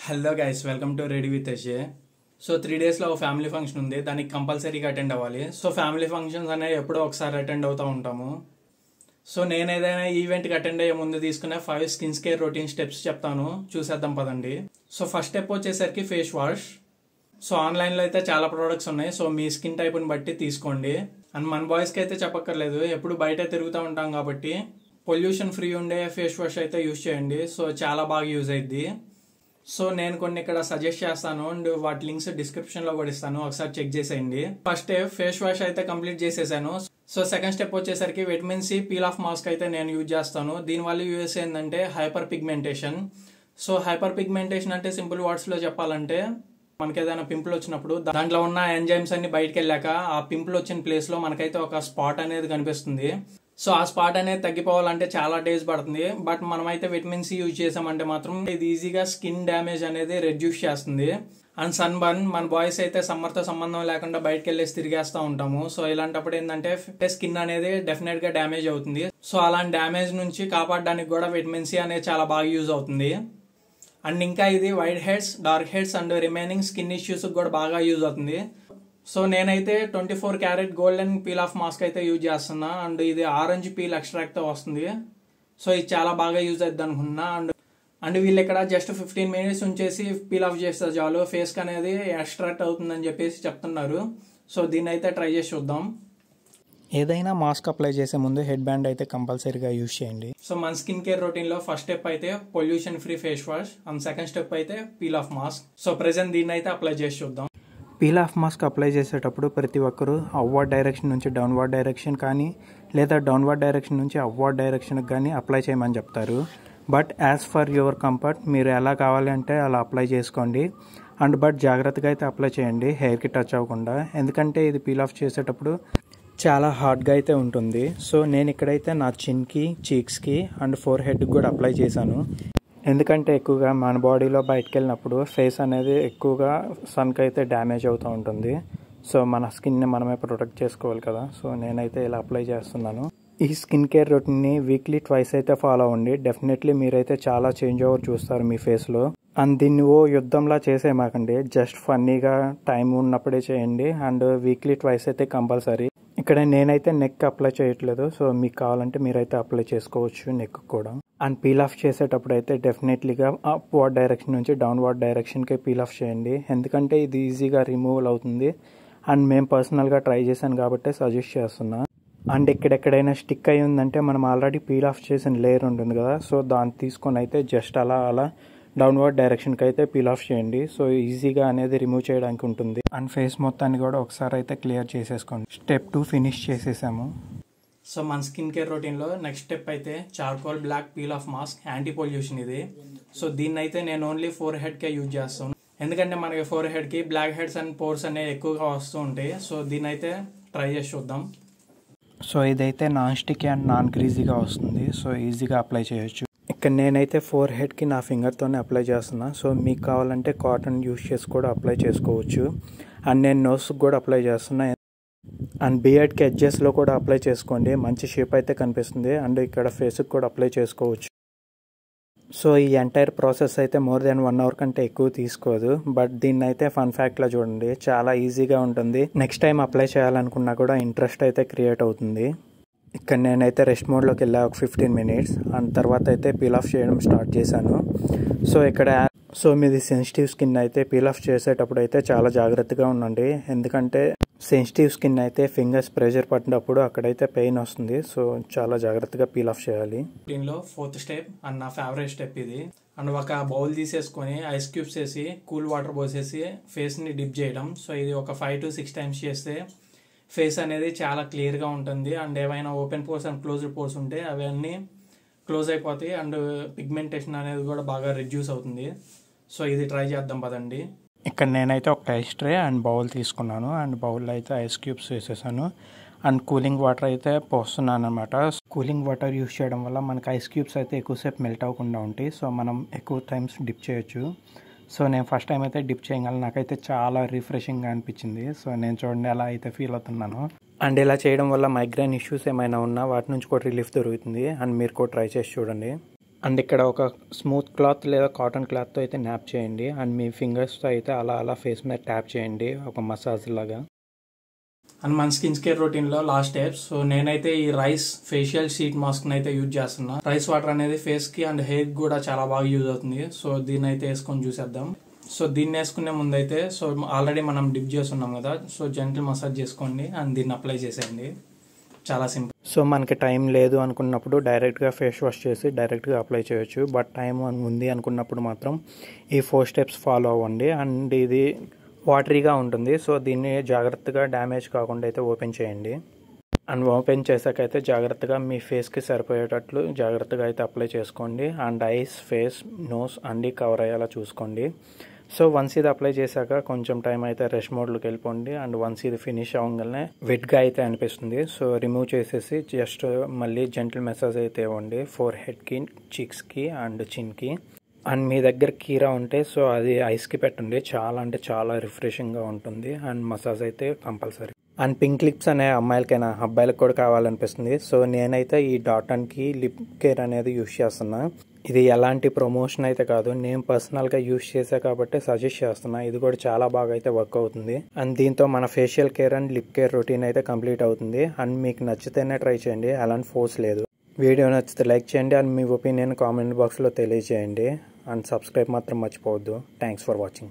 Hello guys, welcome to ready with Yash. So 3 డేస్లో ఒక family function ఉంది, దానికి కంపల్సరీగా అటెండ్ అవ్వాలి. సో ఫ్యామిలీ ఫంక్షన్స్ అనేవి ఎప్పుడో ఒకసారి అటెండ్ అవుతూ ఉంటాము. సో నేను ఏదైనా ఈవెంట్కి అటెండ్ అయ్యే ముందు తీసుకునే 5 స్కిన్ కేర్ రొటీన్ స్టెప్స్ చెప్తాను, చూసేద్దాం పదండి. సో ఫస్ట్ స్టెప్ వచ్చేసరికి ఫేస్ వాష్. సో ఆన్లైన్లో అయితే చాలా ప్రోడక్ట్స్ ఉన్నాయి, సో మీ స్కిన్ టైప్ని బట్టి తీసుకోండి. అండ్ మన బాయ్స్కి అయితే చెప్పక్కర్లేదు, ఎప్పుడు బయట తిరుగుతూ ఉంటాం కాబట్టి పొల్యూషన్ ఫ్రీ ఉండే ఫేస్ వాష్ అయితే యూజ్ చేయండి. సో చాలా బాగా యూజ్ అయ్యిద్ది. సో నేను కొన్ని ఇక్కడ సజెస్ట్ చేస్తాను అండ్ వాటి లింక్స్ డిస్క్రిప్షన్ లో కూడా ఇస్తాను, ఒకసారి చెక్ చేసేయండి. ఫస్ట్ స్టెప్ ఫేస్ వాష్ అయితే కంప్లీట్ చేసేసాను. సో సెకండ్ స్టెప్ వచ్చేసరికి vitamin C peel off mask అయితే నేను యూజ్ చేస్తాను. దీనివల్ల యూఎస్ ఏంటంటే hyperpigmentation. So hyperpigmentation అంటే సింపుల్ వర్డ్స్ లో చెప్పాలంటే మనకి ఏదైనా పింపుల్ వచ్చినప్పుడు దాంట్లో ఉన్న ఎంజైమ్స్ అన్ని బయటకు వెళ్ళాక ఆ పింపుల్ వచ్చిన ప్లేస్ లో మనకైతే ఒక స్పాట్ అనేది కనిపిస్తుంది. సో ఆ స్పాట్ అనేది తగ్గిపోవాలంటే చాలా డేస్ పడుతుంది. బట్ మనమైతే విటమిన్ సి యూజ్ చేసామంటే మాత్రం ఇది ఈజీగా స్కిన్ డ్యామేజ్ అనేది రెడ్యూస్ చేస్తుంది. అండ్ సన్ బర్న్, మన బాయ్స్ అయితే సమ్మర్ తో సంబంధం లేకుండా బయటకు వెళ్ళేసి తిరిగేస్తూ ఉంటాము. సో ఇలాంటప్పుడు ఏంటంటే స్కిన్ అనేది డెఫినెట్ గా డ్యామేజ్ అవుతుంది. సో అలాంటి డ్యామేజ్ నుంచి కాపాడడానికి కూడా విటమిన్ సి అనేది చాలా బాగా యూజ్ అవుతుంది. అండ్ ఇంకా ఇది white heads, dark heads and remaining skin issues కూడా బాగా యూజ్ అవుతుంది. సో నేనైతే 24 carrot golden peel off mask అయితే యూజ్ చేస్తున్నా. అండ్ ఇది ఆరెంజ్ పీల్ ఎక్స్ట్రాక్ట్ తో వస్తుంది. సో ఇది చాలా బాగా యూజ్ అవుతుంది అనుకున్నా. అండ్ వీళ్ళు ఇక్కడ జస్ట్ 15 మినిట్స్ ఉంచేసి పీల్ ఆఫ్ చేస్తే చాలు ఫేస్ కి అనేది ఎక్స్ట్రాక్ట్ అవుతుందని చెప్పేసి చెప్తున్నారు. సో దీన్ని అయితే ట్రై చేసి చూద్దాం. ఏదైనా మాస్క్ అప్లై చేసే ముందు హెడ్ బ్యాండ్ అయితే కంపల్సరీగా యూజ్ చేయండి. సో మన స్కిన్ కేర్ రొటీన్ లో ఫస్ట్ స్టెప్ అయితే pollution free face wash and second step అయితే peel off mask. So present దీన్ని అయితే అప్లై చేసి చూద్దాం. పీల్ ఆఫ్ మాస్క్ అప్లై చేసేటప్పుడు ప్రతి ఒక్కరూ అప్వర్డ్ డైరెక్షన్ నుంచి డౌన్వర్డ్ డైరెక్షన్ కానీ లేదా డౌన్వర్డ్ డైరెక్షన్ నుంచి అప్వర్డ్ డైరెక్షన్కి కానీ అప్లై చేయమని చెప్తారు. But as for your comfort మీరు ఎలా కావాలి అంటే అలా అప్లై చేసుకోండి. అండ్ బట్ జాగ్రత్తగా అయితే అప్లై చేయండి, హెయిర్కి టచ్ అవ్వకుండా, ఎందుకంటే ఇది పీల్ ఆఫ్ చేసేటప్పుడు చాలా హార్డ్గా అయితే ఉంటుంది. సో నేను ఇక్కడైతే నా చిన్కి, చీక్స్కి అండ్ ఫోర్ హెడ్కి కూడా అప్లై చేశాను. ఎందుకంటే ఎక్కువగా మన బాడీలో బయటకు వెళ్ళినప్పుడు ఫేస్ అనేది ఎక్కువగా సన్కి అయితే డ్యామేజ్ అవుతూ ఉంటుంది. సో మన స్కిన్ని మనమే ప్రొటెక్ట్ చేసుకోవాలి కదా. సో నేనైతే ఇలా అప్లై చేస్తున్నాను. ఈ స్కిన్ కేర్ రొటీన్ని వీక్లీ ట్వైస్ అయితే ఫాలో అవ్వండి. డెఫినెట్లీ మీరైతే చాలా చేంజ్ ఓవర్ చూస్తారు మీ ఫేస్లో. అండ్ దీన్ని ఓ యుద్ధంలా చేసేమాకండి, జస్ట్ ఫన్నీగా టైం ఉన్నప్పుడే చేయండి. అండ్ వీక్లీ ట్వైస్ అయితే కంపల్సరీ. ఇక్కడ నేనైతే నెక్ అప్లై చేయట్లేదు, సో మీకు కావాలంటే మీరైతే అప్లై చేసుకోవచ్చు నెక్ కూడా. అండ్ పీల్ ఆఫ్ చేసేటప్పుడు అయితే డెఫినెట్లీగా అప్వర్డ్ డైరెక్షన్ నుంచి డౌన్వర్డ్ డైరెక్షన్కే పీల్ ఆఫ్ చేయండి, ఎందుకంటే ఇది ఈజీగా రిమూవల్ అవుతుంది. అండ్ మేము పర్సనల్గా ట్రై చేశాను కాబట్టి సజెస్ట్ చేస్తున్నా. అండ్ ఎక్కడెక్కడైనా స్టిక్ అయి ఉందంటే మనం ఆల్రెడీ పీల్ ఆఫ్ చేసిన లేయర్ ఉంటుంది కదా, సో దాన్ని తీసుకొని అయితే జస్ట్ అలా డౌన్వర్డ్ డైరెక్షన్కి అయితే పీల్ ఆఫ్ చేయండి. సో ఈజీగా అనేది రిమూవ్ చేయడానికి ఉంటుంది. అండ్ ఫేస్ మొత్తాన్ని కూడా ఒకసారి అయితే క్లియర్ చేసేసుకోండి. స్టెప్ 2 ఫినిష్ చేసేసాము. సో మన స్కిన్ కేర్ రొటీన్ లో నెక్స్ట్ స్టెప్ అయితే charcoal black peel off mask, anti pollution ఇది. సో దీన్ని అయితే నేను ఓన్లీ ఫోర్ హెడ్ కే యూజ్ చేస్తాను, ఎందుకంటే మనకి ఫోర్ హెడ్ కి బ్లాక్ హెడ్స్ అండ్ పోర్స్ అనేవి ఎక్కువగా వస్తూ ఉంటాయి. సో దీన్ని అయితే ట్రై చేసి చూద్దాం. సో ఇదైతే నాన్ స్టిక్ అండ్ నాన్ గ్రీజీగా వస్తుంది, సో ఈజీగా అప్లై చేయొచ్చు. ఇక్కడ నేనైతే ఫోర్ హెడ్కి నా ఫింగర్తోనే అప్లై చేస్తున్నా. సో మీకు కావాలంటే కాటన్ యూజ్ చేసి కూడా అప్లై చేసుకోవచ్చు. అండ్ నేను నోస్కి కూడా అప్లై చేస్తున్నా. అండ్ బియర్డ్కి ఎడ్జెస్లో కూడా అప్లై చేసుకోండి, మంచి షేప్ అయితే కనిపిస్తుంది. అండ్ ఇక్కడ ఫేస్కి కూడా అప్లై చేసుకోవచ్చు. సో ఈ ఎంటైర్ ప్రాసెస్ అయితే మోర్ దెన్ 1 అవర్ కంటే ఎక్కువ తీసుకోదు. బట్ దీన్ని అయితే ఫన్ ఫ్యాక్ట్లా చూడండి, చాలా ఈజీగా ఉంటుంది. నెక్స్ట్ టైం అప్లై చేయాలనుకున్నా కూడా ఇంట్రెస్ట్ అయితే క్రియేట్ అవుతుంది. ఇక్కడ నేనైతే రెస్ట్ మోడ్లోకి వెళ్ళా ఒక 15 మినిట్స్. అండ్ తర్వాత అయితే పీల్ ఆఫ్ చేయడం స్టార్ట్ చేశాను. సో మీది సెన్సిటివ్ స్కిన్ అయితే పీల్ ఆఫ్ చేసేటప్పుడు అయితే చాలా జాగ్రత్తగా ఉండండి, ఎందుకంటే సెన్సిటివ్ స్కిన్ అయితే ఫింగర్స్ ప్రెషర్ పడినప్పుడు అక్కడైతే పెయిన్ వస్తుంది. సో చాలా జాగ్రత్తగా పీల్ ఆఫ్ చేయాలి. దీనిలో ఫోర్త్ స్టెప్ అండ్ నా ఫేవరెట్ స్టెప్ ఇది. అండ్ ఒక బౌల్ తీసేసుకొని ఐస్ క్యూబ్స్ వేసి కూల్ వాటర్ పోసేసి ఫేస్ ని డిప్ చేయడం. సో ఇది ఒక 5 to 6 టైమ్స్ చేస్తే ఫేస్ అనేది చాలా క్లియర్గా ఉంటుంది. అండ్ ఏవైనా open pores and closed pores ఉంటే అవన్నీ క్లోజ్ అయిపోతాయి. అండ్ పిగ్మెంటేషన్ అనేది కూడా బాగా రిడ్యూస్ అవుతుంది. సో ఇది ట్రై చేద్దాం పదండి. ఇక్కడ నేనైతే ఒక ఐస్ ట్రే అండ్ బౌల్ తీసుకున్నాను. అండ్ బౌల్లో అయితే ఐస్ క్యూబ్స్ వేసేసాను. అండ్ కూలింగ్ వాటర్ అయితే పోస్తున్నాను అనమాట. కూలింగ్ వాటర్ యూస్ చేయడం వల్ల మనకి ఐస్ క్యూబ్స్ అయితే ఎక్కువసేపు మెల్ట్ అవ్వకుండా ఉంటాయి. సో మనం ఎక్కువ టైమ్స్ డిప్ చేయొచ్చు. సో నేను ఫస్ట్ టైం అయితే డిప్ చేయగలను, నాకైతే చాలా రిఫ్రెషింగ్గా అనిపించింది. సో నేను చూడండి ఎలా అయితే ఫీల్ అవుతున్నాను. అండ్ ఇలా చేయడం వల్ల మైగ్రేన్ ఇష్యూస్ ఏమైనా ఉన్నా వాటి నుంచి కూడా రిలీఫ్ దొరుకుతుంది. అండ్ మీరు కూడా ట్రై చేసి చూడండి. అండ్ ఇక్కడ ఒక స్మూత్ క్లాత్ లేదా కాటన్ క్లాత్తో అయితే న్యాప్ చేయండి. అండ్ మీ ఫింగర్స్తో అయితే అలా అలా ఫేస్ మీద ట్యాప్ చేయండి ఒక మసాజ్ లాగా. అండ్ మన స్కిన్ కేర్ రొటీన్లో లాస్ట్ స్టెప్స్. సో నేనైతే ఈ రైస్ ఫేషియల్ షీట్ మాస్క్ అయితే యూజ్ చేస్తున్నా. రైస్ వాటర్ అనేది ఫేస్ కి అండ్ హెయిర్ కూడా చాలా బాగా యూజ్ అవుతుంది. సో దీన్ని అయితే వేసుకొని చూసేద్దాం. సో దీన్ని వేసుకునే ముందు అయితే సో ఆల్రెడీ మనం డిప్ చేస్తున్నాం కదా, సో జెంటిల్ మసాజ్ చేసుకోండి అండ్ దీన్ని అప్లై చేసేయండి. చాలా సింపుల్. సో మనకి టైం లేదు అనుకున్నప్పుడు డైరెక్ట్గా ఫేస్ వాష్ చేసి డైరెక్ట్గా అప్లై చేయొచ్చు. బట్ టైం ఉంది అనుకున్నప్పుడు మాత్రం ఈ 4 స్టెప్స్ ఫాలో అవ్వండి. అండ్ ఇది వాటరీగా ఉంటుంది, సో దీన్ని జాగ్రత్తగా డ్యామేజ్ కాకుండా అయితే ఓపెన్ చేయండి. అండ్ ఓపెన్ చేసాకైతే జాగ్రత్తగా మీ ఫేస్కి సరిపోయేటట్లు జాగ్రత్తగా అయితే అప్లై చేసుకోండి. అండ్ ఐస్, ఫేస్, నోస్ అన్నీ కవర్ అయ్యేలా చూసుకోండి. సో వన్స్ ఇది అప్లై చేశాక కొంచెం టైం అయితే రెస్ట్ మోడ్లోకి వెళ్ళిపోండి. అండ్ వన్స్ ఇది ఫినిష్ అవ్వగానే వెట్గా అయితే అనిపిస్తుంది. సో రిమూవ్ చేసేసి జస్ట్ మళ్ళీ జెంటిల్ మసాజ్ అయితే ఇవ్వండి ఫోర్ హెడ్కి, చిక్స్కి అండ్ చిన్కి. అండ్ మీ దగ్గర కీరా ఉంటే సో అది ఐస్కి పెట్టండి. చాలా అంటే చాలా రిఫ్రెషింగ్గా ఉంటుంది. అండ్ మసాజ్ అయితే కంపల్సరీ. అండ్ పింక్ లిప్స్ అనే అమ్మాయిలకైనా అబ్బాయిలకు కూడా కావాలనిపిస్తుంది. సో నేనైతే ఈ డాటన్కి లిప్ కేర్ అనేది యూస్ చేస్తున్నా. ఇది ఎలాంటి ప్రమోషన్ అయితే కాదు, నేను పర్సనల్గా యూస్ చేసా కాబట్టి సజెస్ట్ చేస్తున్నా. ఇది కూడా చాలా బాగా అయితే వర్క్ అవుతుంది. అండ్ దీంతో మన facial care and lip care routine అయితే కంప్లీట్ అవుతుంది. అండ్ మీకు నచ్చితేనే ట్రై చేయండి, అలాంటి ఫోర్స్ లేదు. వీడియో నచ్చితే లైక్ చేయండి అండ్ మీ ఒపీనియన్ కామెంట్ బాక్స్లో తెలియజేయండి. అండ్ సబ్స్క్రైబ్ మాత్రం మర్చిపోవద్దు. Thanks for watching.